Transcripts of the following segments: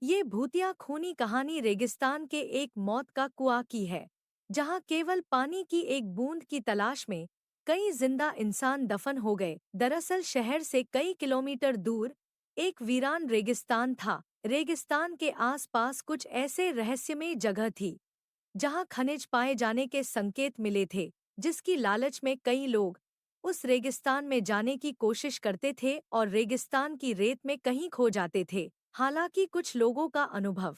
ये भूतिया खूनी कहानी रेगिस्तान के एक मौत का कुआं की है, जहां केवल पानी की एक बूंद की तलाश में कई जिंदा इंसान दफन हो गए। दरअसल शहर से कई किलोमीटर दूर एक वीरान रेगिस्तान था। रेगिस्तान के आसपास कुछ ऐसे रहस्यमय जगह थी जहां खनिज पाए जाने के संकेत मिले थे, जिसकी लालच में कई लोग उस रेगिस्तान में जाने की कोशिश करते थे और रेगिस्तान की रेत में कहीं खो जाते थे। हालांकि कुछ लोगों का अनुभव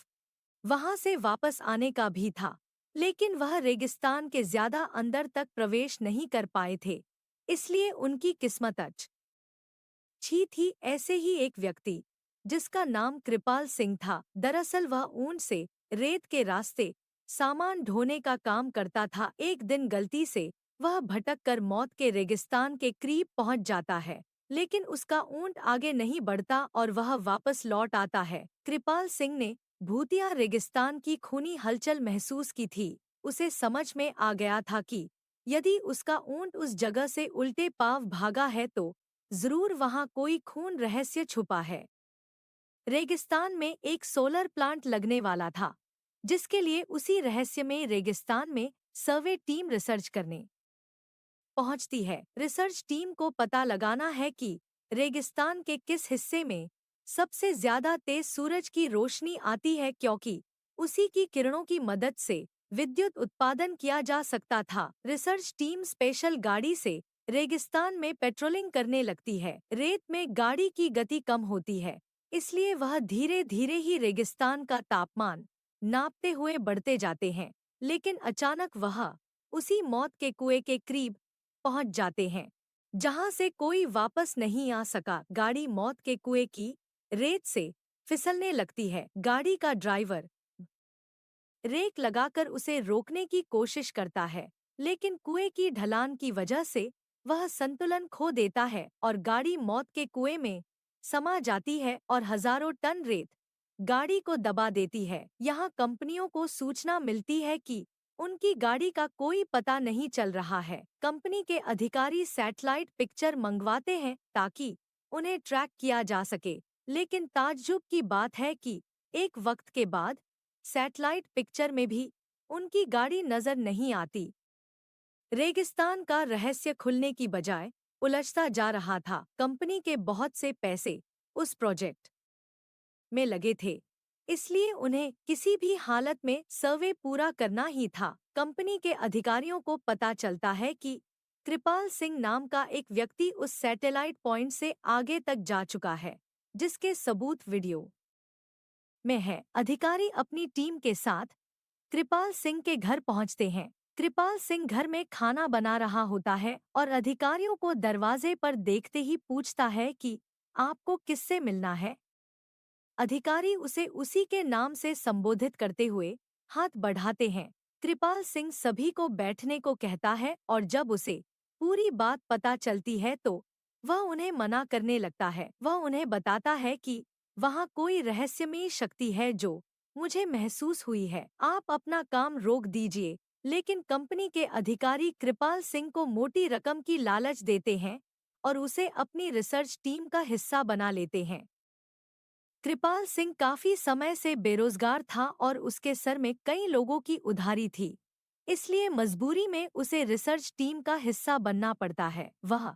वहां से वापस आने का भी था, लेकिन वह रेगिस्तान के ज्यादा अंदर तक प्रवेश नहीं कर पाए थे, इसलिए उनकी किस्मत अच्छी थी। ऐसे ही एक व्यक्ति जिसका नाम कृपाल सिंह था। दरअसल वह ऊंट से रेत के रास्ते सामान ढोने का काम करता था। एक दिन गलती से वह भटक कर मौत के रेगिस्तान के करीब पहुंच जाता है, लेकिन उसका ऊंट आगे नहीं बढ़ता और वह वापस लौट आता है। कृपाल सिंह ने भूतिया रेगिस्तान की खूनी हलचल महसूस की थी। उसे समझ में आ गया था कि यदि उसका ऊंट उस जगह से उल्टे पांव भागा है तो जरूर वहां कोई खून रहस्य छुपा है। रेगिस्तान में एक सोलर प्लांट लगने वाला था, जिसके लिए उसी रहस्यमय रेगिस्तान में सर्वे टीम रिसर्च करने पहुंचती है। रिसर्च टीम को पता लगाना है कि रेगिस्तान के किस हिस्से में सबसे ज्यादा तेज सूरज की रोशनी आती है, क्योंकि उसी की किरणों की मदद से विद्युत उत्पादन किया जा सकता था। रिसर्च टीम स्पेशल गाड़ी से रेगिस्तान में पेट्रोलिंग करने लगती है। रेत में गाड़ी की गति कम होती है, इसलिए वह धीरे धीरे ही रेगिस्तान का तापमान नापते हुए बढ़ते जाते हैं। लेकिन अचानक वह उसी मौत के कुएं के करीब पहुंच जाते हैं, जहां से कोई वापस नहीं आ सका। गाड़ी मौत के कुएं की रेत से फिसलने लगती है। गाड़ी का ड्राइवर ब्रेक लगाकर उसे रोकने की कोशिश करता है, लेकिन कुएं की ढलान की वजह से वह संतुलन खो देता है और गाड़ी मौत के कुएं में समा जाती है और हजारों टन रेत गाड़ी को दबा देती है। यहाँ कंपनियों को सूचना मिलती है कि उनकी गाड़ी का कोई पता नहीं चल रहा है। कंपनी के अधिकारी सैटेलाइट पिक्चर मंगवाते हैं ताकि उन्हें ट्रैक किया जा सके, लेकिन ताज्जुब की बात है कि एक वक्त के बाद सैटेलाइट पिक्चर में भी उनकी गाड़ी नजर नहीं आती। रेगिस्तान का रहस्य खुलने की बजाय उलझता जा रहा था। कंपनी के बहुत से पैसे उस प्रोजेक्ट में लगे थे, इसलिए उन्हें किसी भी हालत में सर्वे पूरा करना ही था। कंपनी के अधिकारियों को पता चलता है कि कृपाल सिंह नाम का एक व्यक्ति उस सैटेलाइट पॉइंट से आगे तक जा चुका है, जिसके सबूत वीडियो में है। अधिकारी अपनी टीम के साथ कृपाल सिंह के घर पहुंचते हैं। कृपाल सिंह घर में खाना बना रहा होता है और अधिकारियों को दरवाजे पर देखते ही पूछता है कि आपको किससे मिलना है। अधिकारी उसे उसी के नाम से संबोधित करते हुए हाथ बढ़ाते हैं। कृपाल सिंह सभी को बैठने को कहता है और जब उसे पूरी बात पता चलती है तो वह उन्हें मना करने लगता है। वह उन्हें बताता है कि वहाँ कोई रहस्यमयी शक्ति है जो मुझे महसूस हुई है, आप अपना काम रोक दीजिए। लेकिन कंपनी के अधिकारी कृपाल सिंह को मोटी रकम की लालच देते हैं और उसे अपनी रिसर्च टीम का हिस्सा बना लेते हैं। कृपाल सिंह काफी समय से बेरोजगार था और उसके सर में कई लोगों की उधारी थी, इसलिए मजबूरी में उसे रिसर्च टीम का हिस्सा बनना पड़ता है। वह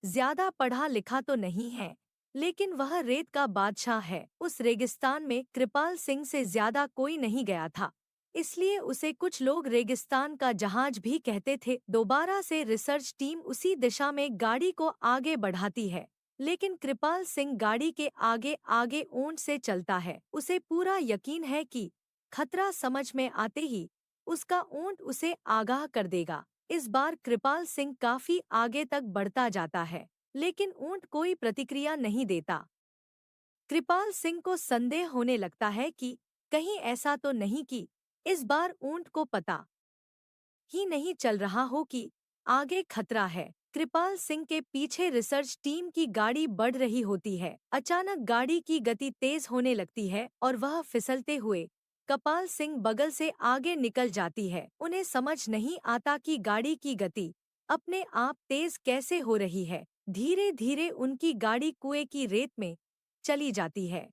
ज्यादा पढ़ा लिखा तो नहीं है, लेकिन वह रेत का बादशाह है। उस रेगिस्तान में कृपाल सिंह से ज्यादा कोई नहीं गया था, इसलिए उसे कुछ लोग रेगिस्तान का जहाज भी कहते थे। दोबारा से रिसर्च टीम उसी दिशा में गाड़ी को आगे बढ़ाती है, लेकिन कृपाल सिंह गाड़ी के आगे आगे ऊंट से चलता है। उसे पूरा यकीन है कि खतरा समझ में आते ही उसका ऊंट उसे आगाह कर देगा। इस बार कृपाल सिंह काफी आगे तक बढ़ता जाता है, लेकिन ऊंट कोई प्रतिक्रिया नहीं देता। कृपाल सिंह को संदेह होने लगता है कि कहीं ऐसा तो नहीं कि इस बार ऊंट को पता ही नहीं चल रहा हो कि आगे खतरा है। कृपाल सिंह के पीछे रिसर्च टीम की गाड़ी बढ़ रही होती है। अचानक गाड़ी की गति तेज होने लगती है और वह फिसलते हुए कृपाल सिंह बगल से आगे निकल जाती है। उन्हें समझ नहीं आता कि गाड़ी की गति अपने आप तेज कैसे हो रही है। धीरे धीरे उनकी गाड़ी कुएं की रेत में चली जाती है।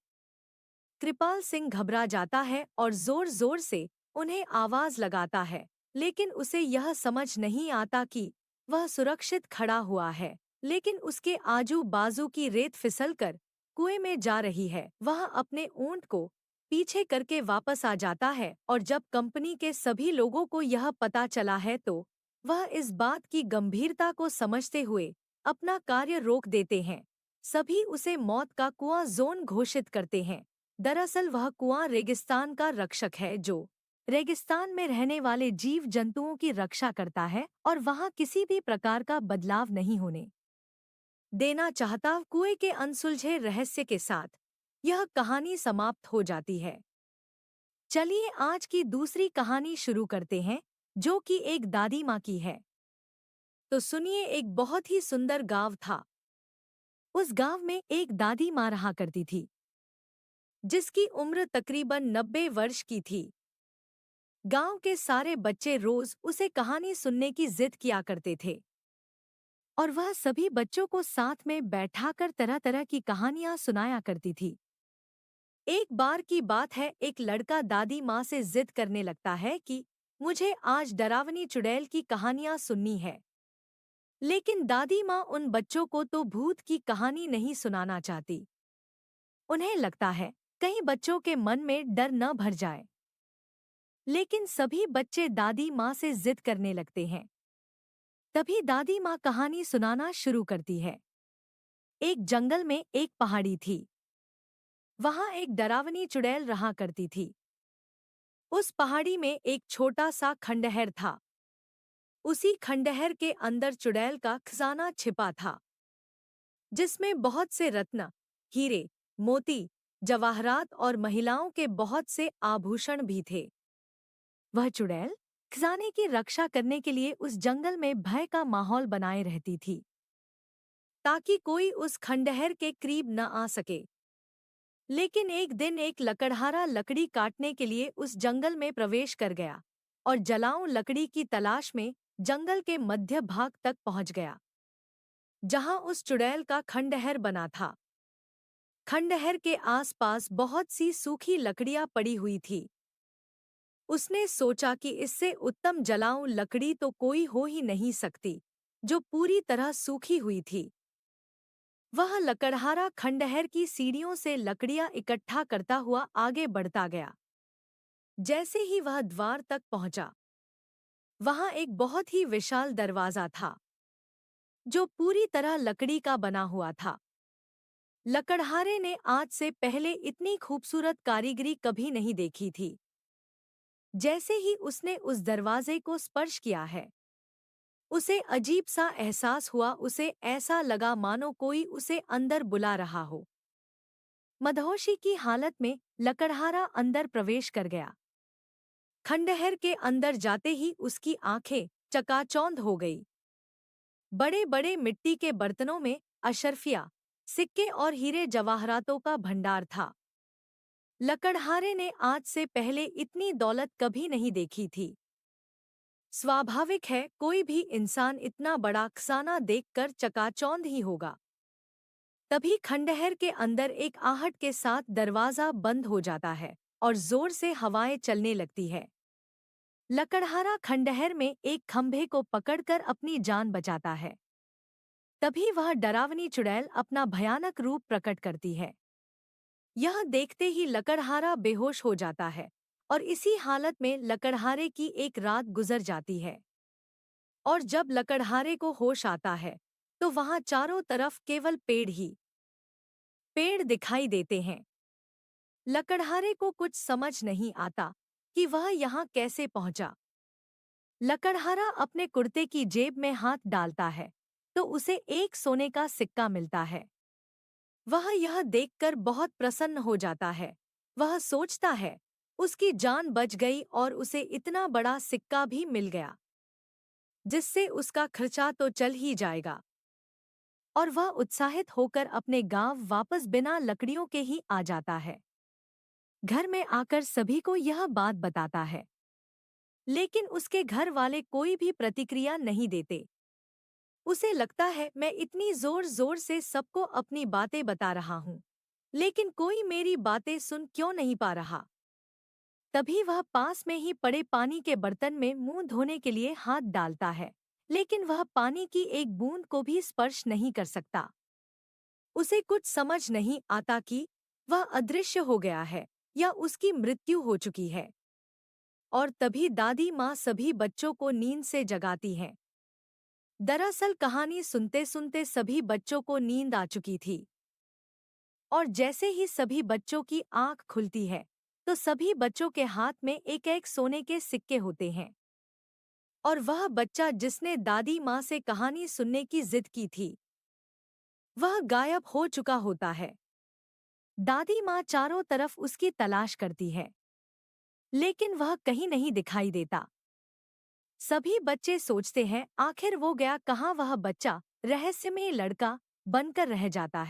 कृपाल सिंह घबरा जाता है और जोर जोर से उन्हें आवाज लगाता है, लेकिन उसे यह समझ नहीं आता कि वह सुरक्षित खड़ा हुआ है, लेकिन उसके आजू बाजू की रेत फिसलकर कुएं में जा रही है। वह अपने ऊंट को पीछे करके वापस आ जाता है और जब कंपनी के सभी लोगों को यह पता चला है तो वह इस बात की गंभीरता को समझते हुए अपना कार्य रोक देते हैं। सभी उसे मौत का कुआं जोन घोषित करते हैं। दरअसल वह कुआं रेगिस्तान का रक्षक है जो रेगिस्तान में रहने वाले जीव जंतुओं की रक्षा करता है और वहां किसी भी प्रकार का बदलाव नहीं होने देना चाहता। कुएं के अनसुलझे रहस्य के साथ यह कहानी समाप्त हो जाती है। चलिए आज की दूसरी कहानी शुरू करते हैं, जो कि एक दादी माँ की है। तो सुनिए, एक बहुत ही सुंदर गांव था। उस गांव में एक दादी माँ रहा करती थी, जिसकी उम्र तकरीबन 90 वर्ष की थी। गांव के सारे बच्चे रोज उसे कहानी सुनने की जिद किया करते थे और वह सभी बच्चों को साथ में बैठाकर तरह तरह की कहानियां सुनाया करती थी। एक बार की बात है, एक लड़का दादी माँ से जिद करने लगता है कि मुझे आज डरावनी चुड़ैल की कहानियां सुननी है। लेकिन दादी माँ उन बच्चों को तो भूत की कहानी नहीं सुनाना चाहती। उन्हें लगता है कहीं बच्चों के मन में डर न भर जाए। लेकिन सभी बच्चे दादी माँ से जिद करने लगते हैं। तभी दादी माँ कहानी सुनाना शुरू करती है। एक जंगल में एक पहाड़ी थी। वहां एक डरावनी चुड़ैल रहा करती थी। उस पहाड़ी में एक छोटा सा खंडहर था। उसी खंडहर के अंदर चुड़ैल का खजाना छिपा था, जिसमें बहुत से रत्न, हीरे, मोती, जवाहरात और महिलाओं के बहुत से आभूषण भी थे। वह चुड़ैल खजाने की रक्षा करने के लिए उस जंगल में भय का माहौल बनाए रहती थी, ताकि कोई उस खंडहर के करीब न आ सके। लेकिन एक दिन एक लकड़हारा लकड़ी काटने के लिए उस जंगल में प्रवेश कर गया और जलाऊं लकड़ी की तलाश में जंगल के मध्य भाग तक पहुंच गया, जहां उस चुड़ैल का खंडहर बना था। खंडहर के आसपास बहुत सी सूखी लकड़ियां पड़ी हुई थी। उसने सोचा कि इससे उत्तम जलाऊं लकड़ी तो कोई हो ही नहीं सकती, जो पूरी तरह सूखी हुई थी। वह लकड़हारा खंडहर की सीढ़ियों से लकड़ियां इकट्ठा करता हुआ आगे बढ़ता गया। जैसे ही वह द्वार तक पहुंचा, वहां एक बहुत ही विशाल दरवाजा था, जो पूरी तरह लकड़ी का बना हुआ था। लकड़हारे ने आज से पहले इतनी खूबसूरत कारीगरी कभी नहीं देखी थी। जैसे ही उसने उस दरवाजे को स्पर्श किया है, उसे अजीब सा एहसास हुआ। उसे ऐसा लगा मानो कोई उसे अंदर बुला रहा हो। मदहोशी की हालत में लकड़हारा अंदर प्रवेश कर गया। खंडहर के अंदर जाते ही उसकी आंखें चकाचौंध हो गई। बड़े बड़े मिट्टी के बर्तनों में अशर्फिया, सिक्के और हीरे जवाहरातों का भंडार था। लकड़हारे ने आज से पहले इतनी दौलत कभी नहीं देखी थी। स्वाभाविक है, कोई भी इंसान इतना बड़ा खजाना देखकर चकाचौंध ही होगा। तभी खंडहर के अंदर एक आहट के साथ दरवाजा बंद हो जाता है और जोर से हवाएं चलने लगती है। लकड़हारा खंडहर में एक खंभे को पकड़कर अपनी जान बचाता है। तभी वह डरावनी चुड़ैल अपना भयानक रूप प्रकट करती है। यह देखते ही लकड़हारा बेहोश हो जाता है और इसी हालत में लकड़हारे की एक रात गुजर जाती है। और जब लकड़हारे को होश आता है, तो वहां चारों तरफ केवल पेड़ ही पेड़ दिखाई देते हैं। लकड़हारे को कुछ समझ नहीं आता कि वह यहाँ कैसे पहुंचा। लकड़हारा अपने कुर्ते की जेब में हाथ डालता है तो उसे एक सोने का सिक्का मिलता है। वह यह देखकर बहुत प्रसन्न हो जाता है। वह सोचता है उसकी जान बच गई और उसे इतना बड़ा सिक्का भी मिल गया, जिससे उसका खर्चा तो चल ही जाएगा। और वह उत्साहित होकर अपने गांव वापस बिना लकड़ियों के ही आ जाता है। घर में आकर सभी को यह बात बताता है, लेकिन उसके घर वाले कोई भी प्रतिक्रिया नहीं देते। उसे लगता है मैं इतनी जोर जोर से सबको अपनी बातें बता रहा हूँ, लेकिन कोई मेरी बातें सुन क्यों नहीं पा रहा। तभी वह पास में ही पड़े पानी के बर्तन में मुंह धोने के लिए हाथ डालता है, लेकिन वह पानी की एक बूंद को भी स्पर्श नहीं कर सकता। उसे कुछ समझ नहीं आता कि वह अदृश्य हो गया है या उसकी मृत्यु हो चुकी है। और तभी दादी माँ सभी बच्चों को नींद से जगाती हैं। दरअसल कहानी सुनते सुनते सभी बच्चों को नींद आ चुकी थी, और जैसे ही सभी बच्चों की आंख खुलती है तो सभी बच्चों के हाथ में एक एक सोने के सिक्के होते हैं। और वह बच्चा जिसने दादी माँ से कहानी सुनने की जिद की थी, वह गायब हो चुका होता है। दादी माँ चारों तरफ उसकी तलाश करती है, लेकिन वह कहीं नहीं दिखाई देता। सभी बच्चे सोचते हैं आखिर वो गया कहाँ। वह बच्चा रहस्यमय लड़का बनकर रह जाता है।